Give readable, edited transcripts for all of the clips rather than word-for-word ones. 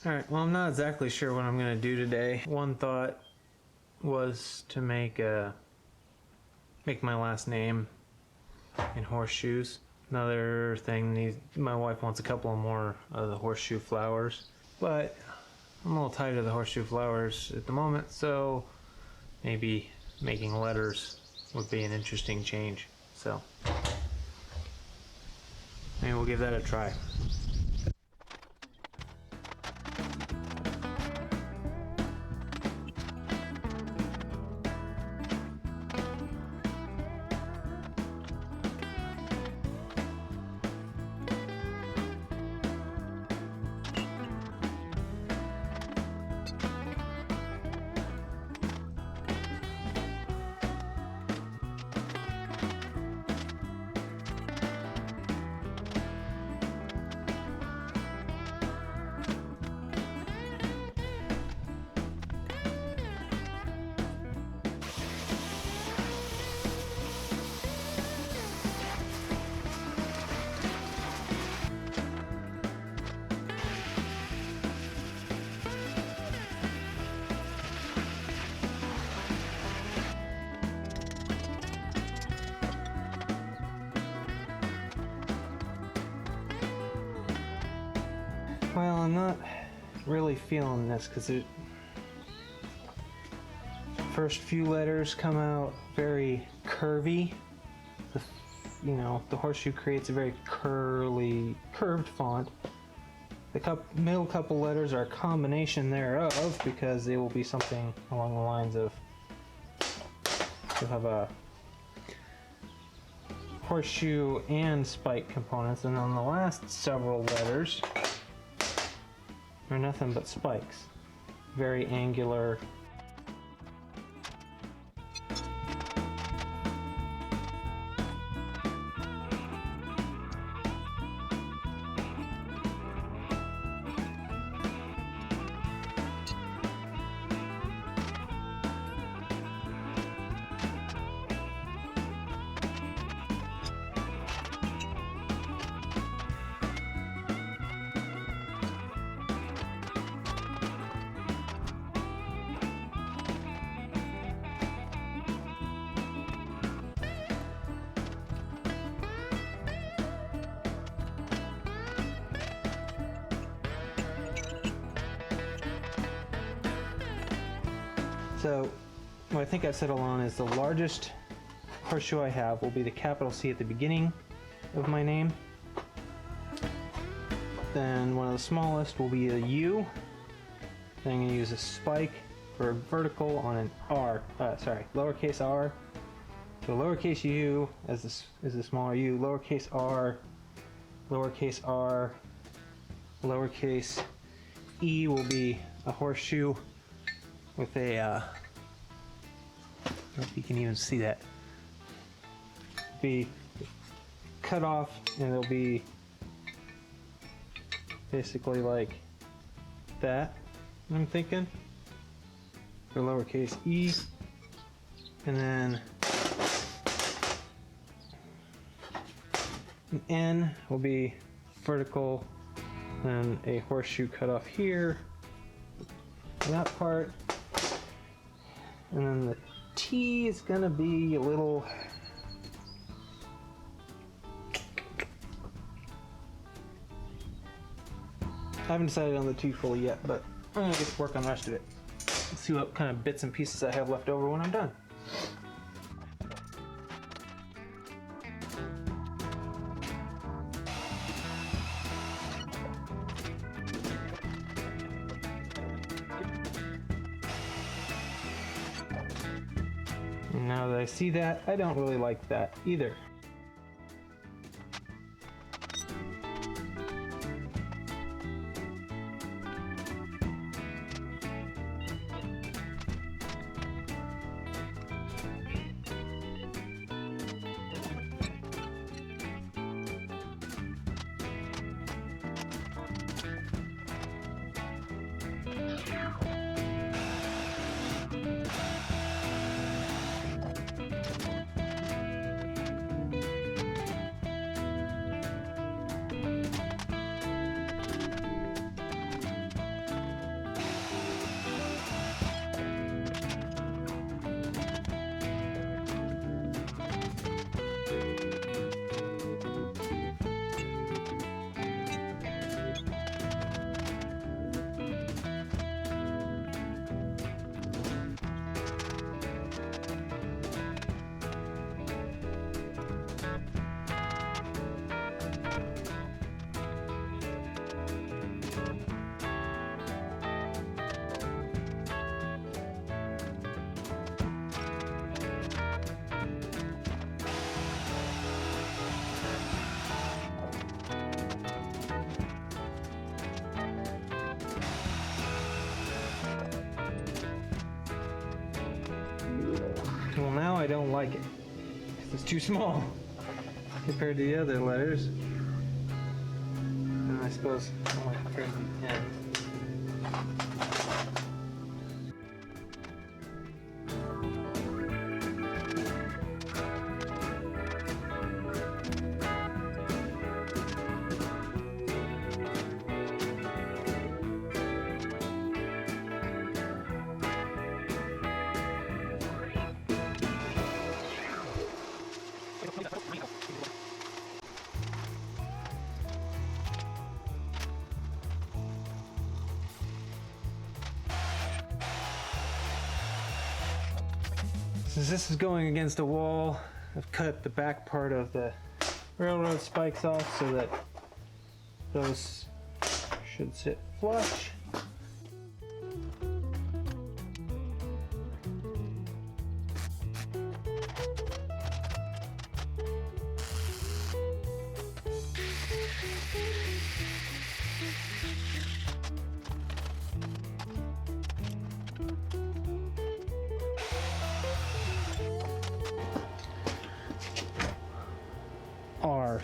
Alright, well, I'm not exactly sure what I'm going to do today. One thought was to make my last name in horseshoes. Another thing, my wife wants a couple more of the horseshoe flowers, but I'm a little tired of the horseshoe flowers at the moment, so maybe making letters would be an interesting change. So maybe we'll give that a try. Well, I'm not really feeling this because the first few letters come out very curvy. The horseshoe creates a very curved font. The middle couple letters are a combination thereof because they will be something along the lines of, you'll have a horseshoe and spike components, and then the last several letters are nothing but spikes. Very angular. So what I think I've settled on is the largest horseshoe I have will be the capital C at the beginning of my name. Then one of the smallest will be a U. Then I'm going to use a spike for a vertical on an R, lowercase r. So lowercase u is the smaller u, lowercase r, lowercase e will be a horseshoe with a, I don't know if you can even see that, be cut off, and it'll be basically like that, I'm thinking, for lowercase e, and then an N will be vertical, and a horseshoe cut off here, that part. And then the T is gonna be a little, I haven't decided on the T fully yet, but I'm gonna get to work on the rest of it. Let's see what kind of bits and pieces I have left over when I'm done. Now that I see that, I don't really like that either. Well, now I don't like it. It's too small compared to the other letters. And I suppose I like compared to the 10. Since this is going against a wall, I've cut the back part of the railroad spikes off so that those should sit flush. R.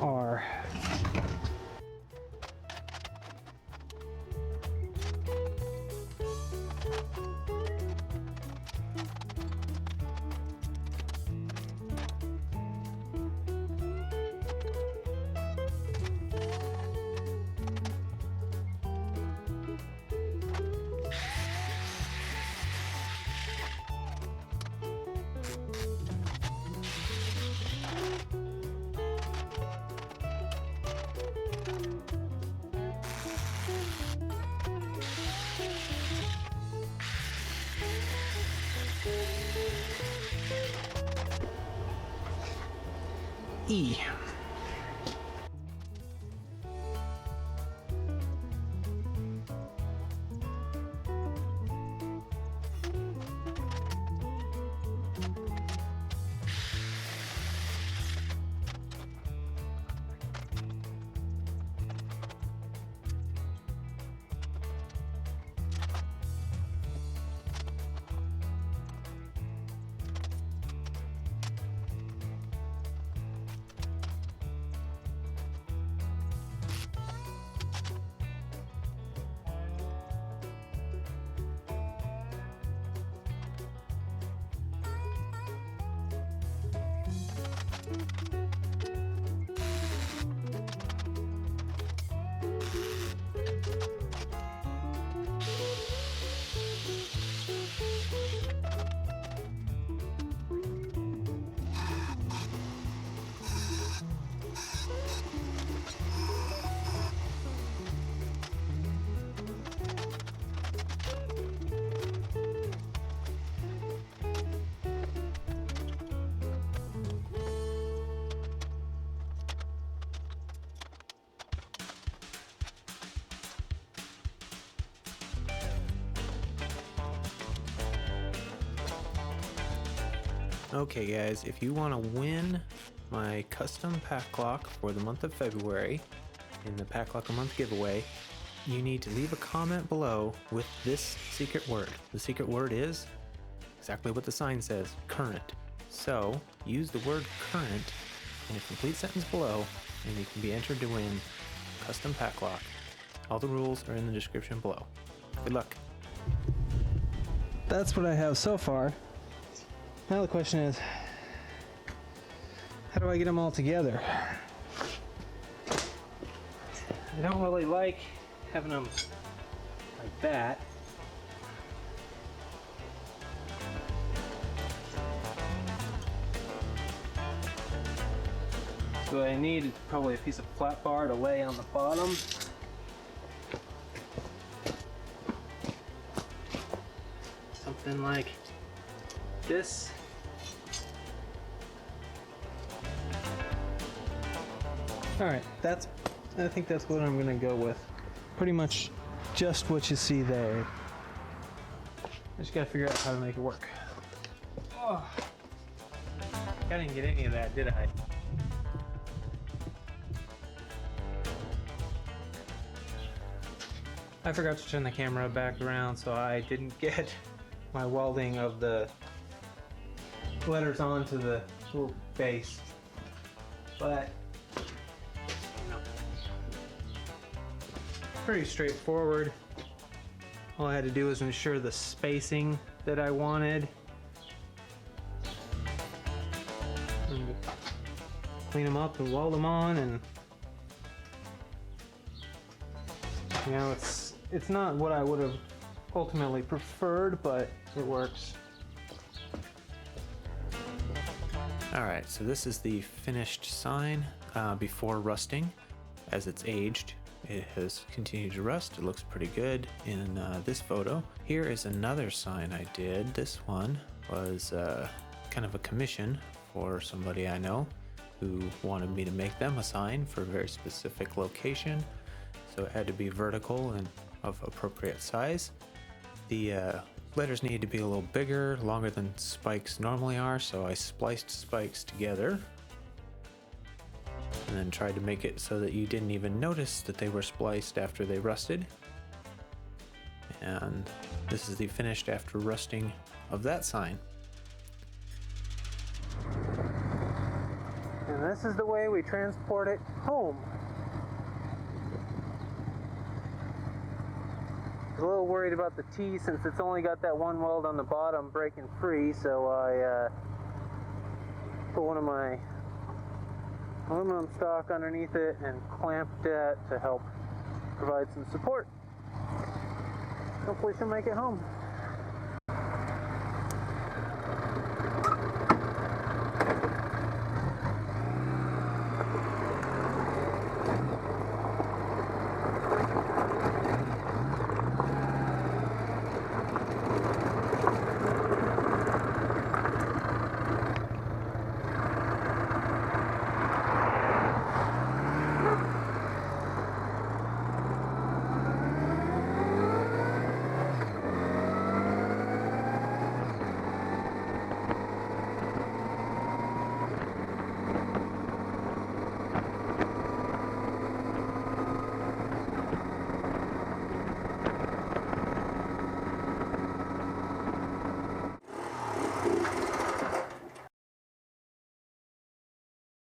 R. E. Okay guys, if you want to win my custom PacLock for the month of February in the PacLock a month giveaway, you need to leave a comment below with this secret word. The secret word is exactly what the sign says, current. So use the word current in a complete sentence below and you can be entered to win custom PacLock. All the rules are in the description below. Good luck. That's what I have so far. Now the question is, how do I get them all together? I don't really like having them like that. So what I need is probably a piece of flat bar to lay on the bottom. Something like this. Alright, I think that's what I'm gonna go with. Pretty much just what you see there. I just gotta figure out how to make it work. Oh, I didn't get any of that, did I? I forgot to turn the camera back around, so I didn't get my welding of the letters onto the little base. But, you know, pretty straightforward. All I had to do was ensure the spacing that I wanted. And clean them up and weld them on, and you know, it's not what I would have ultimately preferred, but it works. Alright, so this is the finished sign before rusting. As it's aged, it has continued to rust. It looks pretty good in this photo. Here is another sign I did. This one was kind of a commission for somebody I know who wanted me to make them a sign for a very specific location. So it had to be vertical and of appropriate size. The letters needed to be a little bigger, longer than spikes normally are, so I spliced spikes together and then tried to make it so that you didn't even notice that they were spliced after they rusted. And this is the finished after rusting of that sign. And this is the way we transport it home. I was a little worried about the T since it's only got that one weld on the bottom breaking free, so I put one of my aluminum stock underneath it and clamped that to help provide some support. Hopefully she'll make it home.